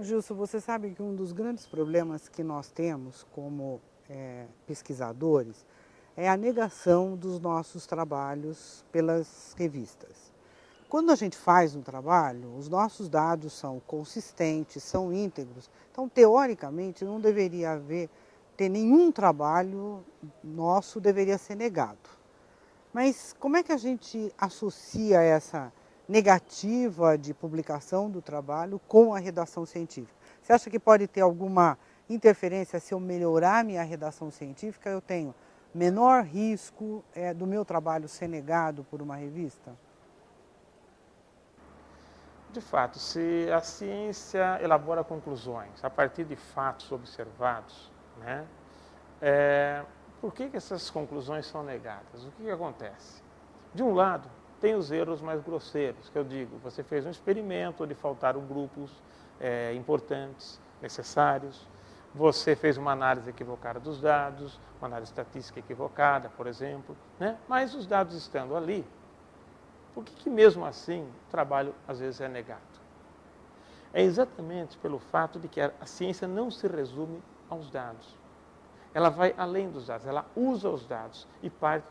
Gilson, você sabe que um dos grandes problemas que nós temos como pesquisadores é a negação dos nossos trabalhos pelas revistas. Quando a gente faz um trabalho, os nossos dados são consistentes, são íntegros. Então, teoricamente, não deveria ter nenhum trabalho nosso deveria ser negado. Mas como é que a gente associa essa negativa de publicação do trabalho com a redação científica? Você acha que pode ter alguma interferência se eu melhorar minha redação científica? Eu tenho menor risco do meu trabalho ser negado por uma revista? De fato, se a ciência elabora conclusões a partir de fatos observados, né, por que essas conclusões são negadas? O que acontece? De um lado, tem os erros mais grosseiros, que eu digo, você fez um experimento onde faltaram grupos importantes, necessários, você fez uma análise equivocada dos dados, uma análise estatística equivocada, por exemplo, né? Mas os dados estando ali, por que mesmo assim o trabalho às vezes é negado? É exatamente pelo fato de que a ciência não se resume aos dados. Ela vai além dos dados, ela usa os dados e parte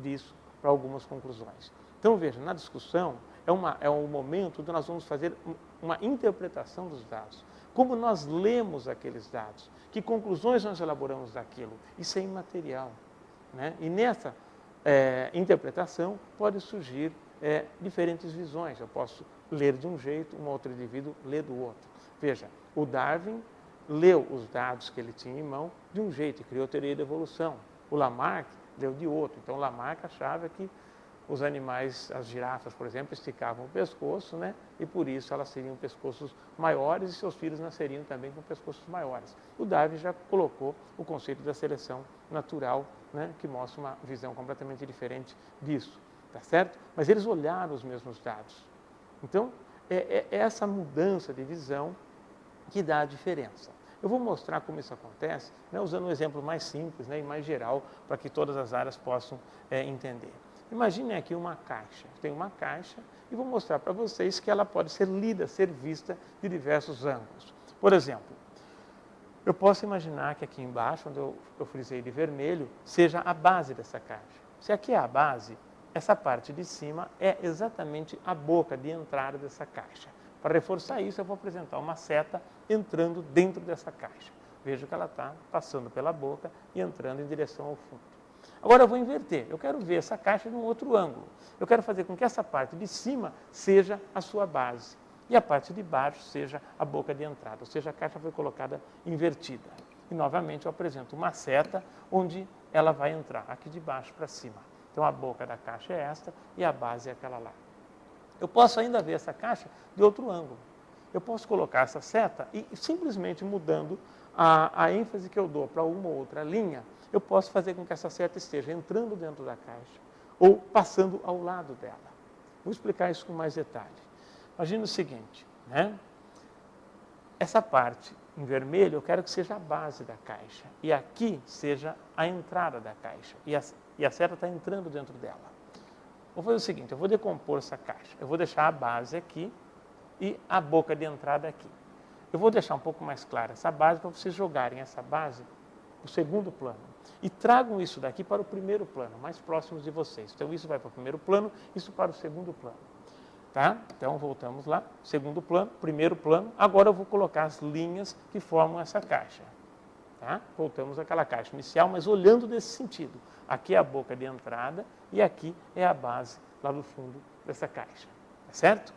disso para algumas conclusões. Então, veja, na discussão é um momento onde nós vamos fazer uma interpretação dos dados. Como nós lemos aqueles dados, que conclusões nós elaboramos daquilo. Isso é imaterial, né? E nessa interpretação pode surgir diferentes visões. Eu posso ler de um jeito, um outro indivíduo lê do outro. Veja, o Darwin leu os dados que ele tinha em mão de um jeito e criou a teoria da evolução. O Lamarck leu de outro. Então, o Lamarck achava que os animais, as girafas, por exemplo, esticavam o pescoço, né? E por isso elas teriam pescoços maiores e seus filhos nasceriam também com pescoços maiores. O Darwin já colocou o conceito da seleção natural, né? Que mostra uma visão completamente diferente disso, tá certo? Mas eles olharam os mesmos dados. Então, é essa mudança de visão que dá a diferença. Eu vou mostrar como isso acontece, né, usando um exemplo mais simples, né, e mais geral, para que todas as áreas possam entender. Imaginem aqui uma caixa. Tem uma caixa e vou mostrar para vocês que ela pode ser lida, ser vista de diversos ângulos. Por exemplo, eu posso imaginar que aqui embaixo, onde eu frisei de vermelho, seja a base dessa caixa. Se aqui é a base, essa parte de cima é exatamente a boca de entrada dessa caixa. Para reforçar isso, eu vou apresentar uma seta entrando dentro dessa caixa. Vejo que ela está passando pela boca e entrando em direção ao fundo. Agora eu vou inverter. Eu quero ver essa caixa de um outro ângulo. Eu quero fazer com que essa parte de cima seja a sua base e a parte de baixo seja a boca de entrada. Ou seja, a caixa foi colocada invertida. E novamente eu apresento uma seta onde ela vai entrar, aqui de baixo para cima. Então a boca da caixa é esta e a base é aquela lá. Eu posso ainda ver essa caixa de outro ângulo. Eu posso colocar essa seta e simplesmente mudando a ênfase que eu dou para uma ou outra linha, eu posso fazer com que essa seta esteja entrando dentro da caixa ou passando ao lado dela. Vou explicar isso com mais detalhe. Imagina o seguinte, né? Essa parte em vermelho eu quero que seja a base da caixa e aqui seja a entrada da caixa e a seta está entrando dentro dela. Vou fazer o seguinte, eu vou decompor essa caixa. Eu vou deixar a base aqui e a boca de entrada aqui. Eu vou deixar um pouco mais clara essa base para vocês jogarem essa base para o segundo plano. E tragam isso daqui para o primeiro plano, mais próximos de vocês. Então, isso vai para o primeiro plano, isso para o segundo plano. Tá? Então, voltamos lá. Segundo plano, primeiro plano. Agora eu vou colocar as linhas que formam essa caixa. Tá? Voltamos àquela caixa inicial, mas olhando nesse sentido. Aqui é a boca de entrada e aqui é a base lá no fundo dessa caixa. Tá certo?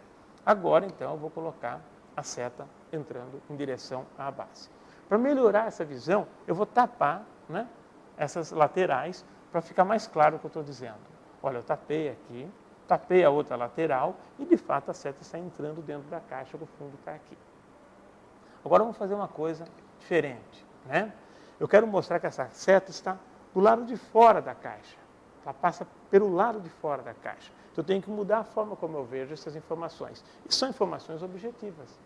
Agora, então, eu vou colocar a seta entrando em direção à base. Para melhorar essa visão, eu vou tapar, né, essas laterais para ficar mais claro o que eu estou dizendo. Olha, eu tapei aqui, tapei a outra lateral e, de fato, a seta está entrando dentro da caixa, o fundo está aqui. Agora, vamos fazer uma coisa diferente, né? Eu quero mostrar que essa seta está do lado de fora da caixa. Ela passa pelo lado de fora da caixa. Então, eu tenho que mudar a forma como eu vejo essas informações. E são informações objetivas.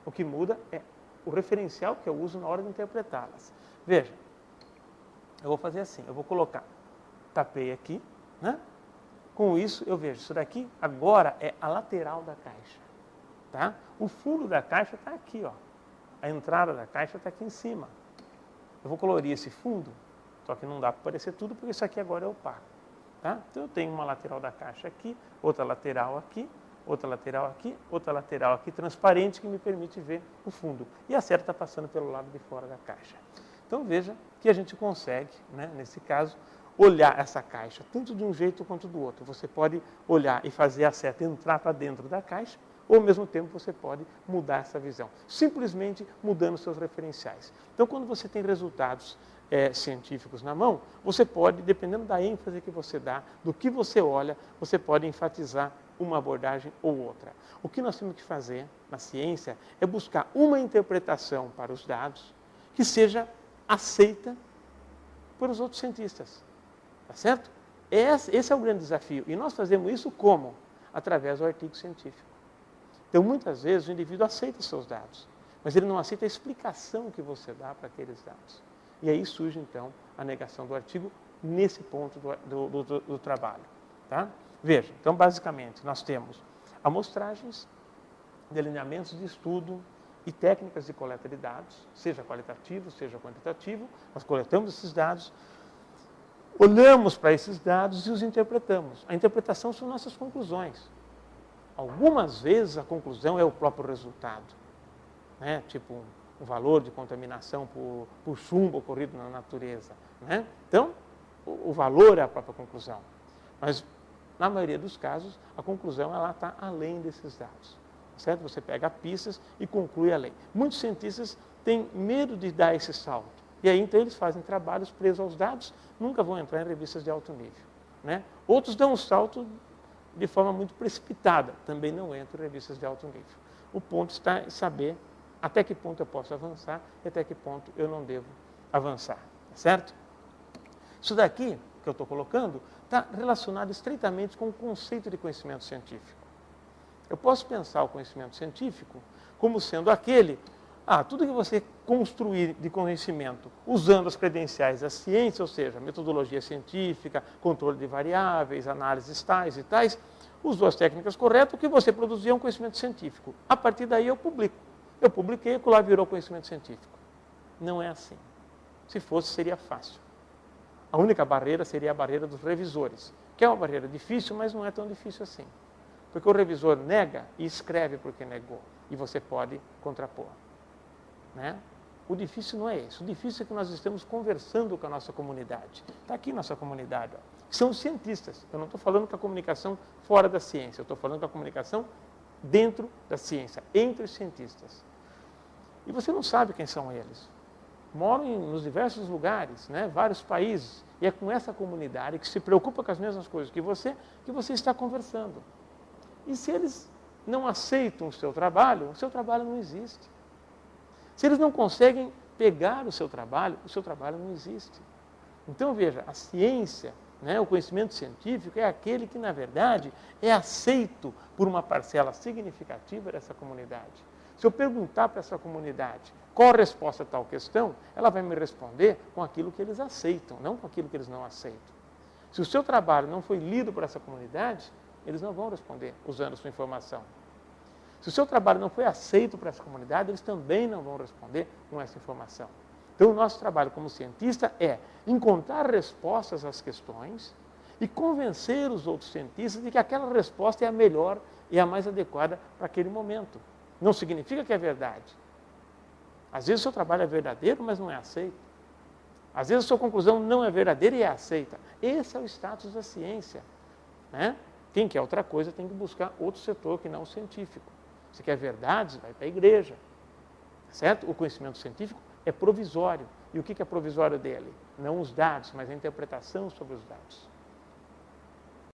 O que muda é o referencial que eu uso na hora de interpretá-las. Veja, eu vou fazer assim, eu vou colocar, tapei aqui, né? Com isso, eu vejo, isso daqui agora é a lateral da caixa. Tá? O fundo da caixa está aqui, ó. a entrada da caixa está aqui em cima. Eu vou colorir esse fundo, só que não dá para aparecer tudo, porque isso aqui agora é opaco. Tá? Então eu tenho uma lateral da caixa aqui, outra lateral aqui, outra lateral aqui, outra lateral aqui, transparente, que me permite ver o fundo. E a seta está passando pelo lado de fora da caixa. Então veja que a gente consegue, né, nesse caso, olhar essa caixa, tanto de um jeito quanto do outro. Você pode olhar e fazer a seta entrar para dentro da caixa, ou ao mesmo tempo você pode mudar essa visão, simplesmente mudando seus referenciais. Então, quando você tem resultados científicos na mão, você pode, dependendo da ênfase que você dá, do que você olha, você pode enfatizar uma abordagem ou outra. O que nós temos que fazer na ciência é buscar uma interpretação para os dados que seja aceita por os outros cientistas. Tá certo? Esse é o grande desafio. E nós fazemos isso como? Através do artigo científico. Então, muitas vezes, o indivíduo aceita seus dados, mas ele não aceita a explicação que você dá para aqueles dados. E aí surge, então, a negação do artigo nesse ponto do trabalho. Tá? Veja, então, basicamente, nós temos amostragens, delineamentos de estudo e técnicas de coleta de dados, seja qualitativo, seja quantitativo. Nós coletamos esses dados, olhamos para esses dados e os interpretamos. A interpretação são nossas conclusões. Algumas vezes a conclusão é o próprio resultado, né? Tipo um valor de contaminação por chumbo ocorrido na natureza. Né? Então, o valor é a própria conclusão. Mas, na maioria dos casos, a conclusão está além desses dados. Certo? Você pega pistas e conclui a lei. Muitos cientistas têm medo de dar esse salto. E aí, então, eles fazem trabalhos presos aos dados, nunca vão entrar em revistas de alto nível. Né? Outros dão um salto de forma muito precipitada, também não entram em revistas de alto nível. O ponto está em saber até que ponto eu posso avançar e até que ponto eu não devo avançar. Tá certo? Isso daqui que eu estou colocando está relacionado estreitamente com o conceito de conhecimento científico. Eu posso pensar o conhecimento científico como sendo aquele, tudo que você construir de conhecimento usando as credenciais da ciência, ou seja, metodologia científica, controle de variáveis, análises tais e tais, usou as técnicas corretas, o que você produzir é um conhecimento científico. A partir daí eu publico. Eu publiquei, aquilo lá virou conhecimento científico. Não é assim. Se fosse, seria fácil. A única barreira seria a barreira dos revisores, que é uma barreira difícil, mas não é tão difícil assim. Porque o revisor nega e escreve porque negou, e você pode contrapor. Né? O difícil não é isso. O difícil é que nós estamos conversando com a nossa comunidade. Está aqui nossa comunidade, ó, que são os cientistas. Eu não estou falando com a comunicação fora da ciência, eu estou falando com a comunicação dentro da ciência, entre os cientistas. E você não sabe quem são eles. Moram nos diversos lugares, né, vários países, e é com essa comunidade que se preocupa com as mesmas coisas que você está conversando. E se eles não aceitam o seu trabalho não existe. Se eles não conseguem pegar o seu trabalho não existe. Então, veja, a ciência, né, o conhecimento científico é aquele que, na verdade, é aceito por uma parcela significativa dessa comunidade. Se eu perguntar para essa comunidade qual a resposta a tal questão, ela vai me responder com aquilo que eles aceitam, não com aquilo que eles não aceitam. Se o seu trabalho não foi lido por essa comunidade, eles não vão responder usando a sua informação. Se o seu trabalho não foi aceito por essa comunidade, eles também não vão responder com essa informação. Então, o nosso trabalho como cientista é encontrar respostas às questões e convencer os outros cientistas de que aquela resposta é a melhor e a mais adequada para aquele momento. Não significa que é verdade. Às vezes o seu trabalho é verdadeiro, mas não é aceito. Às vezes a sua conclusão não é verdadeira e é aceita. Esse é o status da ciência. Né? Quem quer outra coisa tem que buscar outro setor que não o científico. Se quer verdades, vai para a igreja. Certo? O conhecimento científico é provisório. E o que é provisório dele? Não os dados, mas a interpretação sobre os dados.